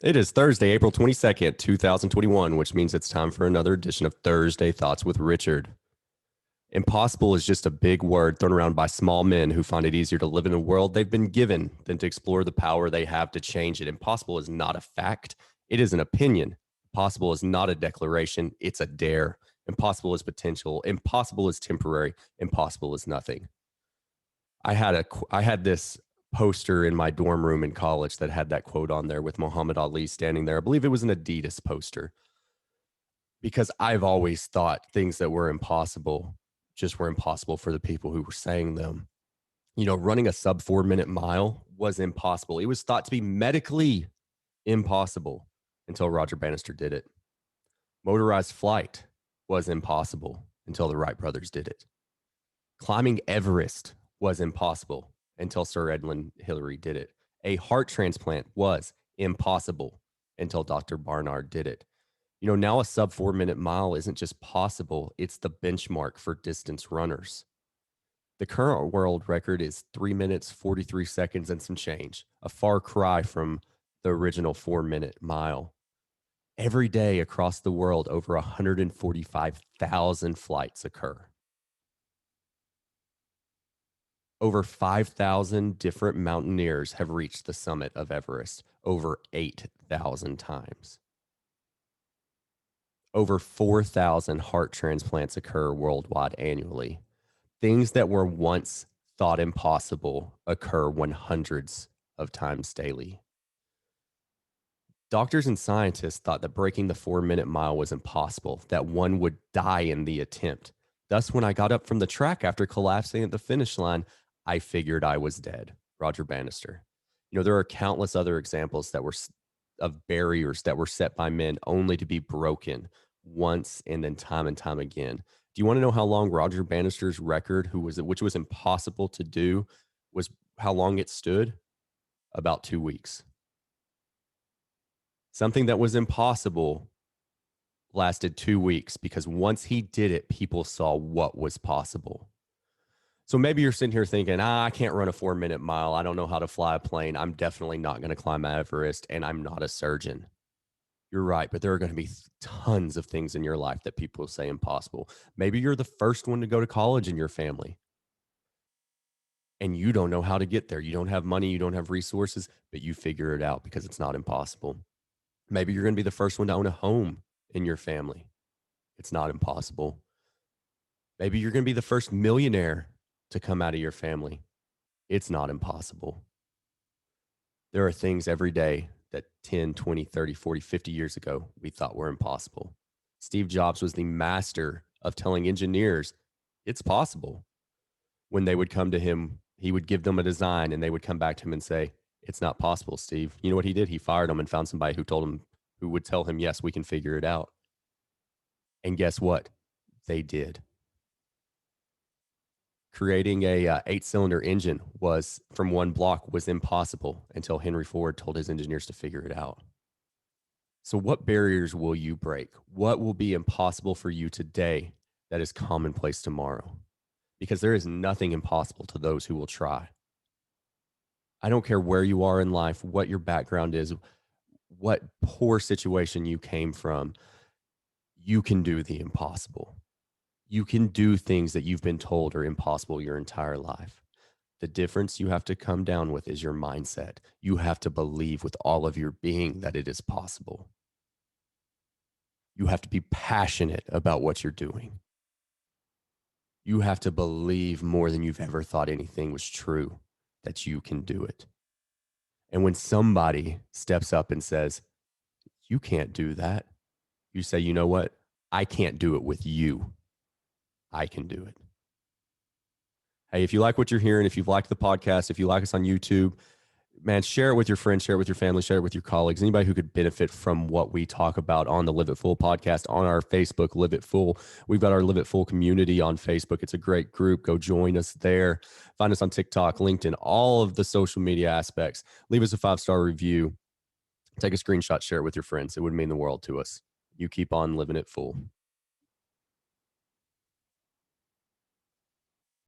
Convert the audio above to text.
It is Thursday, April 22nd, 2021, which means it's time for another edition of Thursday Thoughts with Richard. Impossible is just a big word thrown around by small men who find it easier to live in a world they've been given than to explore the power they have to change it. Impossible is not a fact, it is an opinion. Impossible is not a declaration, it's a dare. Impossible is potential. Impossible is temporary. Impossible is nothing. I had this poster in my dorm room in college that had that quote on there with Muhammad Ali standing there. I believe it was an Adidas poster because I've always thought things that were impossible just were impossible for the people who were saying them. You know, running a sub 4 minute mile was impossible. It was thought to be medically impossible until Roger Bannister did it. Motorized flight was impossible until the Wright brothers did it. Climbing Everest was impossible until Sir Edmund Hillary did it. A heart transplant was impossible until Dr. Barnard did it. You know, now a sub 4 minute mile isn't just possible, it's the benchmark for distance runners. The current world record is 3 minutes, 43 seconds, and some change, a far cry from the original 4 minute mile. Every day across the world, over 145,000 flights occur. Over 5,000 different mountaineers have reached the summit of Everest over 8,000 times. Over 4,000 heart transplants occur worldwide annually. Things that were once thought impossible occur hundreds of times daily. Doctors and scientists thought that breaking the 4 minute mile was impossible, that one would die in the attempt. Thus, when I got up from the track after collapsing at the finish line, I figured I was dead. Roger Bannister. You know, there are countless other examples that were of barriers that were set by men only to be broken once and then time and time again. Do you want to know how long Roger Bannister's record, which was impossible to do, was how long it stood? About 2 weeks. Something that was impossible lasted 2 weeks because once he did it, people saw what was possible. So maybe you're sitting here thinking, I can't run a 4 minute mile. I don't know how to fly a plane. I'm definitely not going to climb Everest, and I'm not a surgeon. You're right, but there are going to be tons of things in your life that people say impossible. Maybe you're the first one to go to college in your family, and you don't know how to get there. You don't have money, you don't have resources, but you figure it out because it's not impossible. Maybe you're going to be the first one to own a home in your family. It's not impossible. Maybe you're going to be the first millionaire to come out of your family. It's not impossible. There are things every day that 10, 20, 30, 40, 50 years ago we thought were impossible. Steve Jobs was the master of telling engineers it's possible. When they would come to him, he would give them a design and they would come back to him and say, it's not possible, Steve. You know what he did? He fired them and found somebody who would tell him, yes, we can figure it out. And guess what? They did. Creating a 8-cylinder engine from one block was impossible until Henry Ford told his engineers to figure it out. So what barriers will you break? What will be impossible for you today that is commonplace tomorrow? Because there is nothing impossible to those who will try. I don't care where you are in life, what your background is, what poor situation you came from, you can do the impossible. You can do things that you've been told are impossible your entire life. The difference you have to come down with is your mindset. You have to believe with all of your being that it is possible. You have to be passionate about what you're doing. You have to believe more than you've ever thought anything was true, that you can do it. And when somebody steps up and says, you can't do that, you say, you know what? I can't do it with you. I can do it. Hey, if you like what you're hearing, if you've liked the podcast, if you like us on YouTube, man, share it with your friends, share it with your family, share it with your colleagues, anybody who could benefit from what we talk about on the Live It Full podcast, on our Facebook, Live It Full. We've got our Live It Full community on Facebook. It's a great group. Go join us there. Find us on TikTok, LinkedIn, all of the social media aspects. Leave us a 5-star review. Take a screenshot, share it with your friends. It would mean the world to us. You keep on living it full.